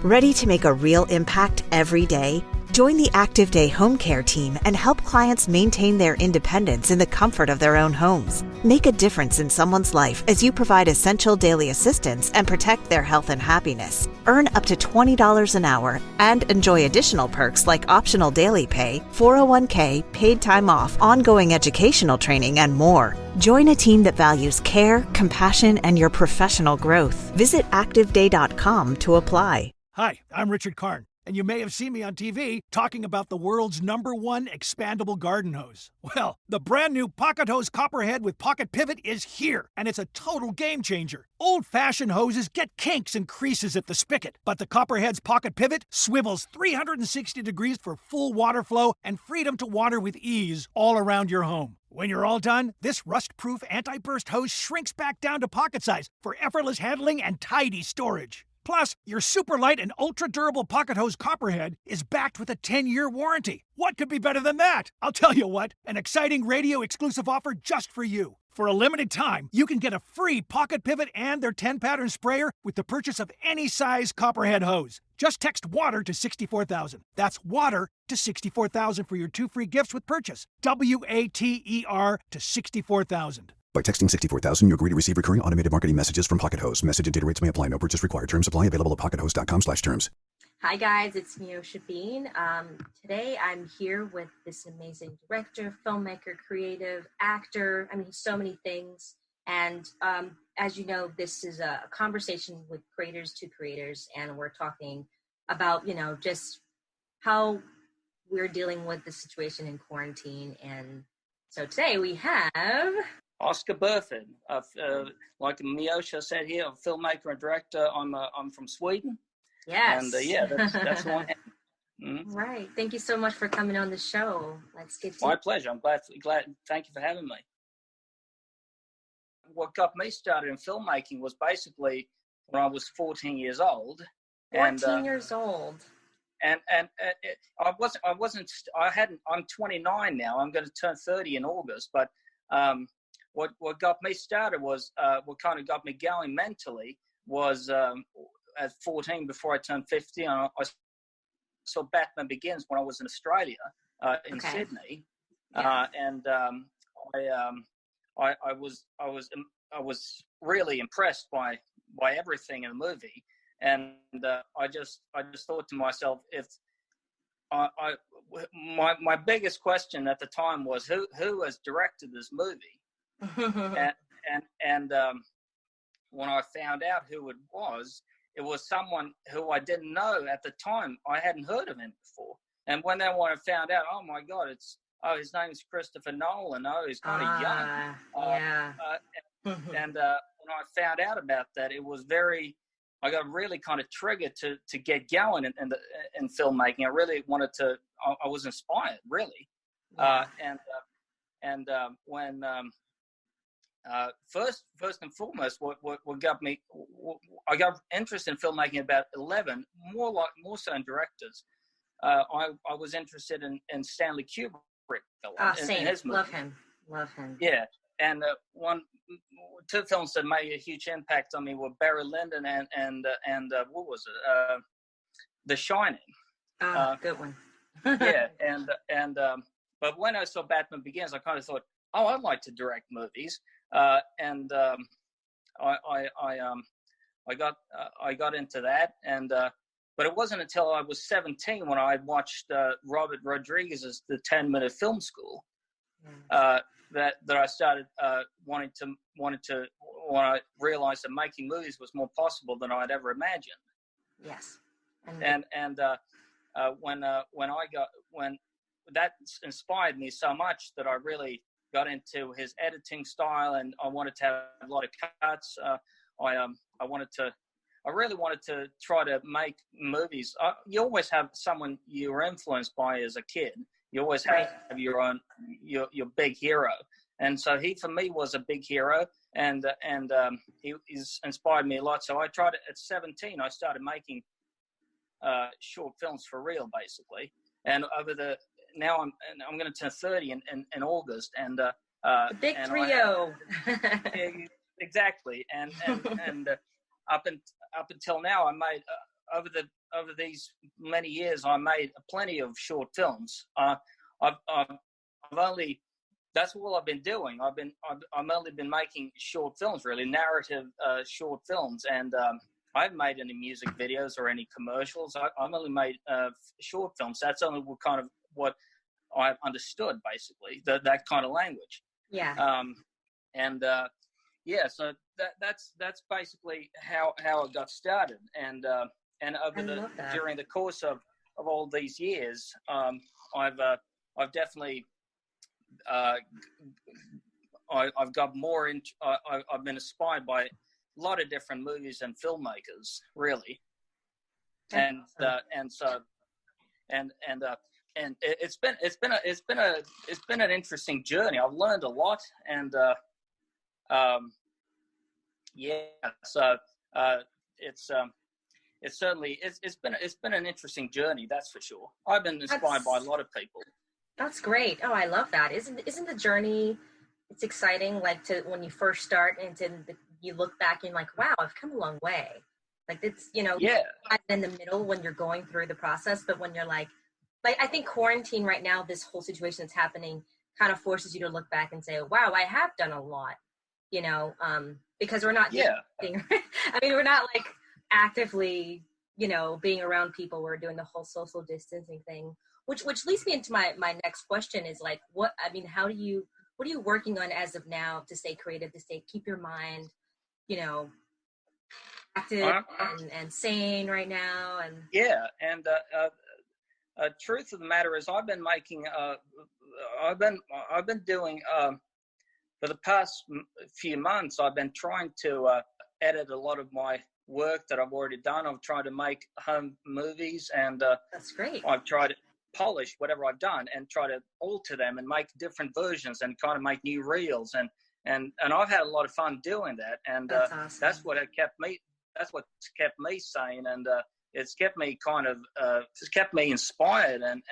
Ready to make a real impact every day? Join the Active Day Home Care team and help clients maintain their independence in the comfort of their own homes. Make a difference in someone's life as you provide essential daily assistance and protect their health and happiness. Earn up to $20 an hour and enjoy additional perks like optional daily pay, 401k, paid time off, ongoing educational training, and more. Join a team that values care, compassion, and your professional growth. Visit ActiveDay.com to apply. Hi, I'm Richard Karn, and you may have seen me on TV talking about the world's #1 expandable garden hose. Well, the brand new Pocket Hose Copperhead with Pocket Pivot is here, and it's a total game changer. Old-fashioned hoses get kinks and creases at the spigot, but the Copperhead's Pocket Pivot swivels 360 degrees for full water flow and freedom to water with ease all around your home. When you're all done, this rust-proof anti-burst hose shrinks back down to pocket size for effortless handling and tidy storage. Plus, your super light and ultra-durable Pocket Hose Copperhead is backed with a 10-year warranty. What could be better than that? I'll tell you what, an exciting radio-exclusive offer just for you. For a limited time, you can get a free Pocket Pivot and their 10-pattern sprayer with the purchase of any size Copperhead hose. Just text WATER to 64,000. That's WATER to 64,000 for your 2 free gifts with purchase. WATER to 64,000. By texting 64,000, you agree to receive recurring automated marketing messages from Pocket Hose. Message and data rates may apply. No purchase required. Terms apply. Available at pockethose.com/terms. Hi, guys. It's Meosha Bean. Today, I'm here with this amazing director, filmmaker, creative, actor. I mean, so many things. And as you know, this is a conversation with creators to creators. And we're talking about, just how we're dealing with the situation in quarantine. And so today we have... Ozcar Burfitt, like Meosha said here, a filmmaker and director. I'm from Sweden. Yes. And that's who I am. Mm-hmm. Right. Thank you so much for coming on the show. Let's get to My pleasure. I'm glad. Thank you for having me. What got me started in filmmaking was basically when I was 14 years old. 14 years old. And I'm 29 now. I'm going to turn 30 in August, but. What got me started was what kind of got me going mentally was at 14, before I turned 15, I saw Batman Begins when I was in Australia in Sydney, and I was really impressed by everything in the movie, and I just thought to myself, if my biggest question at the time was who has directed this movie. and when I found out who it was someone who I didn't know at the time. I hadn't heard of him before. And when I found out, oh my God, his name's Christopher Nolan. Oh, he's kind of young. And when I found out about that, it was I got really kind of triggered to get going in filmmaking. I really wanted to. I was inspired, really. Yeah. When first and foremost, what got me, I got interested in filmmaking about 11, more so in directors. I was interested in Stanley Kubrick. Same. His movie. Love him. Yeah, and two films that made a huge impact on me were Barry Lyndon and what was it? The Shining. Good one. Yeah, but when I saw Batman Begins, I kind of thought, oh, I'd like to direct movies, I got into that, but it wasn't until I was 17 when I watched Robert Rodriguez's The 10-Minute Film School that I started wanting to when I realized that making movies was more possible than I'd ever imagined. Yes, and when that inspired me so much that I really got into his editing style, and I wanted to have a lot of cuts. I really wanted to try to make movies. You always have someone you were influenced by as a kid. You always have your own, your big hero. And so he, for me, was a big hero, and he's inspired me a lot. So I tried it at 17. I started making short films for real, basically. And now I'm going to turn 30 in August, and the big trio. Exactly. And up until now, I made over the these many years, I made plenty of short films. I've only, that's all I've been doing. I've only been making short films, really, narrative short films, and I haven't made any music videos or any commercials. I've only made short films. That's only what I've understood, basically, that kind of language. Yeah. So that's basically how it got started, and during the course of all these years, I've definitely I've got more into. I've been inspired by a lot of different movies and filmmakers, really, and it's been an interesting journey. I've learned a lot, and it's been an interesting journey, that's for sure. I've been inspired by a lot of people. That's great. Oh, I love that. Isn't the journey? It's exciting, like when you first start, and you look back and like, wow, I've come a long way. Like it's in the middle when you're going through the process, but when you're like I think quarantine right now, this whole situation that's happening, kind of forces you to look back and say, wow, I have done a lot. Because we're not we're not like actively, being around people. We're doing the whole social distancing thing, which leads me into my next question is like, what are you working on as of now to stay creative, to keep your mind, active and sane right now? And truth of the matter is I've been making, I've been doing, for the past few months, I've been trying to edit a lot of my work that I've already done. I've tried to make home movies, and that's great. I've tried to polish whatever I've done and try to alter them and make different versions and kind of make new reels. And I've had a lot of fun doing that. And that's awesome. That's what's kept me sane, and it's kept me inspired, and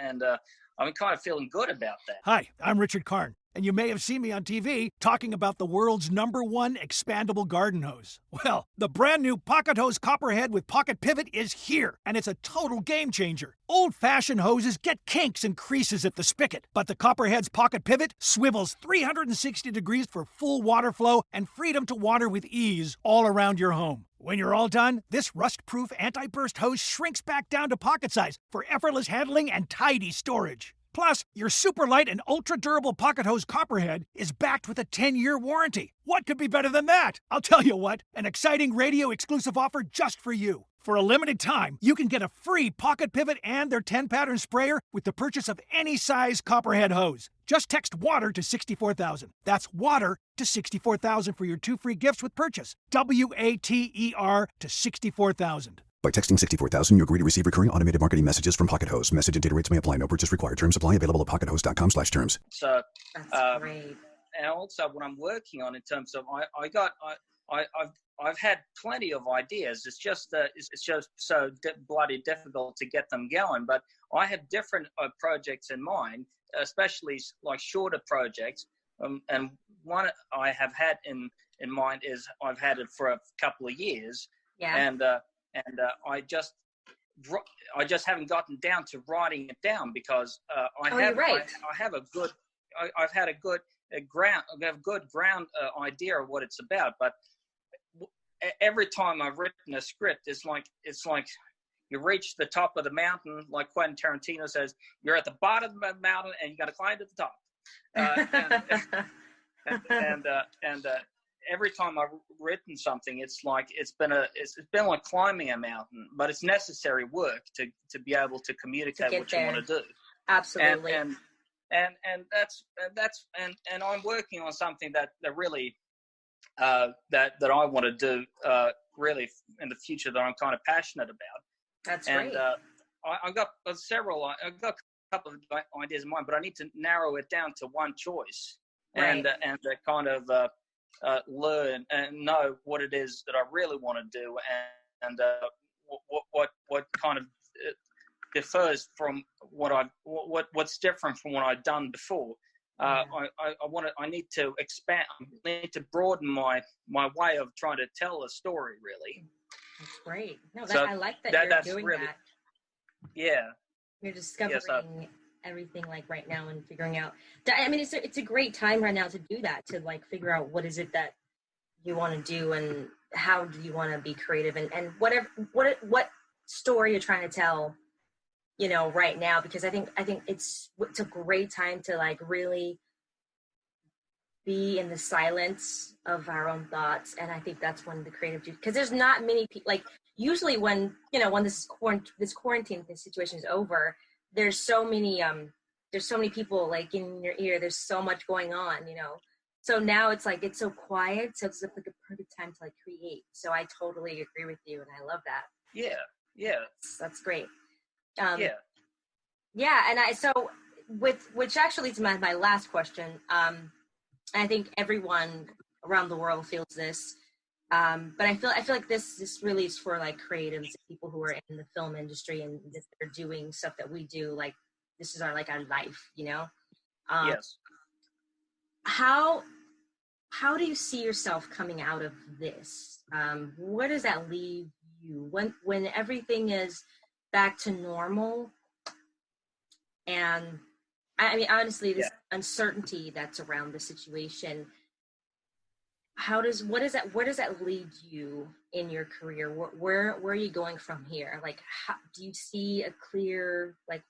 I'm kind of feeling good about that. Hi, I'm Richard Karn, and you may have seen me on TV talking about the world's #1 expandable garden hose. Well, the brand new Pocket Hose Copperhead with Pocket Pivot is here, and it's a total game changer. Old-fashioned hoses get kinks and creases at the spigot, but the Copperhead's Pocket Pivot swivels 360 degrees for full water flow and freedom to water with ease all around your home. When you're all done, this rust-proof anti-burst hose shrinks back down to pocket size for effortless handling and tidy storage. Plus, your super light and ultra-durable Pocket Hose Copperhead is backed with a 10-year warranty. What could be better than that? I'll tell you what, an exciting radio-exclusive offer just for you. For a limited time, you can get a free Pocket Pivot and their 10-pattern sprayer with the purchase of any size Copperhead hose. Just text WATER to 64,000. That's WATER to 64,000 for your 2 free gifts with purchase. WATER to 64,000. By texting 64,000, you agree to receive recurring automated marketing messages from Pocket Hose. Message and data rates may apply. No purchase required. Terms apply. Available at pockethose.com/terms. So, that's great. And also what I'm working on in terms of, I've had plenty of ideas. It's just so bloody difficult to get them going. But I have different projects in mind, especially like shorter projects. And one I have had in mind is I've had it for a couple of years. Yeah. And I just haven't gotten down to writing it down because I have a good ground idea of what it's about, but every time I've written a script, it's like you reach the top of the mountain, like Quentin Tarantino says, you're at the bottom of the mountain and you got to climb to the top. And every time I've written something, it's been like climbing a mountain, but it's necessary work to be able to communicate what you want to do. Absolutely. And I'm working on something that really that I want to do really in the future that I'm kind of passionate about. That's great. I've got a couple of ideas in mind, but I need to narrow it down to one choice, right. and kind of learn and know what it is that I really want to do, and what kind of differs from what's different from what I've done before. I need to expand. I need to broaden my way of trying to tell a story. Really, that's great. No, so I like that you're that's doing really, that. Yeah. You're discovering everything like right now and figuring out. I mean, it's a great time right now to do that, to like figure out what is it that you want to do and how do you want to be creative and what story you're trying to tell, you know, right now, because I think it's a great time to like really be in the silence of our own thoughts. And I think that's when the creative do, because there's not many people, like usually when, you know, when this quarantine situation is over, there's so many people like in your ear, there's so much going on, you know. So now it's like, it's so quiet. So it's like a perfect time to like create. So I totally agree with you. And I love that. Yeah. Yeah. That's great. Yeah. Yeah. And so which actually leads to my last question. I think everyone around the world feels this. But I feel like this really is for like creatives, people who are in the film industry and that they're doing stuff that we do. Like this is our life, you know? Yes. How do you see yourself coming out of this? Where does that leave you when everything is back to normal? And I mean, honestly, this uncertainty that's around the situation, where does that lead you in your career? Where are you going from here? Like, do you see a clear like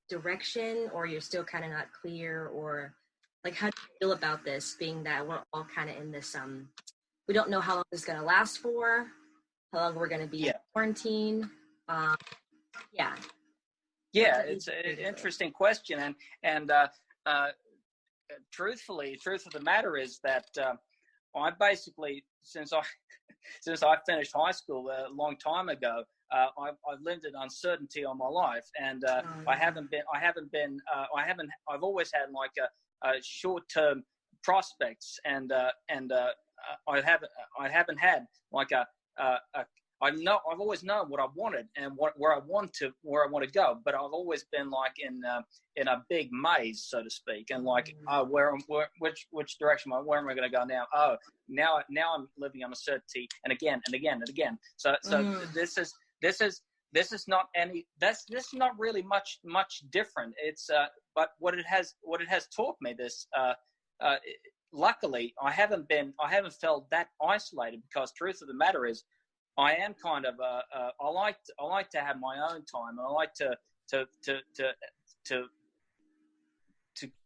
direction, or you're still kind of not clear, or like how do you feel about this, being that we're all kind of in this we don't know how long this is going to last for, how long we're going to be in quarantine. It's an interesting question, and truth of the matter is that I basically, since I finished high school a long time ago, I've lived in uncertainty all my life, and I've always had like a short-term prospects, and I haven't had like I've always known what I wanted and where I want to go, but I've always been like in a big maze, so to speak, and like which direction where am I going to go now? Oh, now I'm living on uncertainty, and again and again and again. So this is not really much different. It's but what it has taught me this. Luckily, I haven't felt that isolated, because truth of the matter is, I am kind of I like to have my own time, and I like to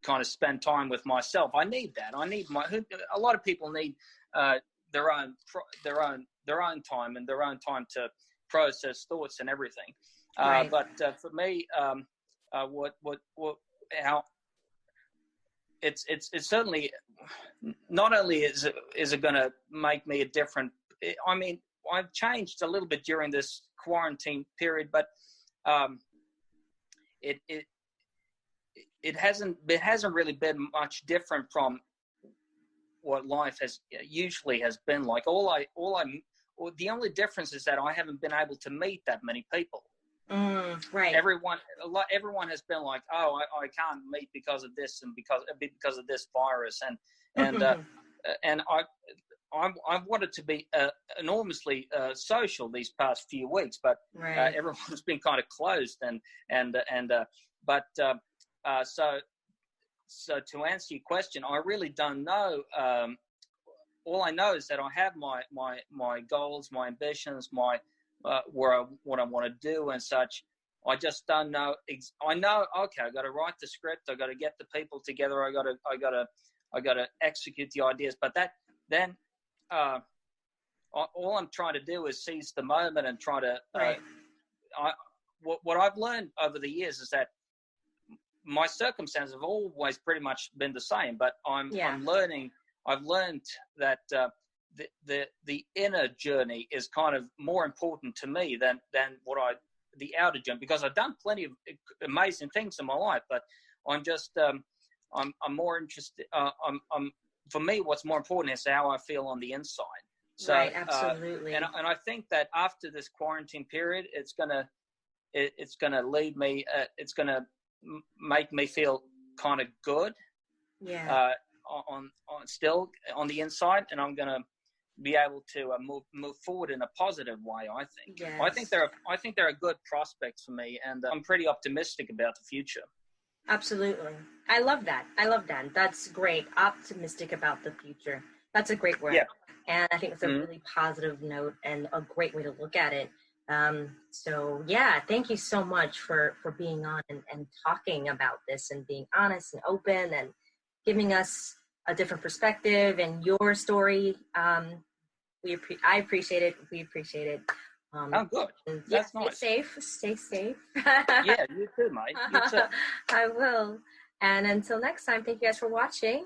kind of spend time with myself. I need that. A lot of people need their own time and their own time to process thoughts and everything. Right. But for me, how it's certainly not only is it going to make me a different. I mean, I've changed a little bit during this quarantine period, but it hasn't really been much different from what life usually has been like. The only difference is that I haven't been able to meet that many people. Right. Everyone has been like, oh, I can't meet because of this and because of this virus, and I wanted to be enormously social these past few weeks, but everyone's been kind of closed, so to answer your question, I really don't know. All I know is that I have my goals, my ambitions, what I want to do and such. I just don't know. I know, okay, I got to write the script, I got to get the people together, I got to execute the ideas, but then. All I'm trying to do is seize the moment and try to. What I've learned over the years is that my circumstances have always pretty much been the same, but I'm learning. I've learned that the inner journey is kind of more important to me than the outer journey, because I've done plenty of amazing things in my life, but I'm just I'm more interested. For me, what's more important is how I feel on the inside. So, right, absolutely. And I think that after this quarantine period, it's gonna lead me. It's gonna make me feel kind of good. Yeah. On still on the inside, and I'm gonna be able to move forward in a positive way. I think. Yes. I think there are good prospects for me, and I'm pretty optimistic about the future. Absolutely. I love that. That's great. Optimistic about the future. That's a great word. Yeah. And I think it's a really positive note and a great way to look at it. So yeah, thank you so much for being on and talking about this and being honest and open and giving us a different perspective and your story. I appreciate it. We appreciate it. Oh, good. That's nice. Stay safe. Yeah, you too, mate. You too. I will. And until next time, thank you guys for watching.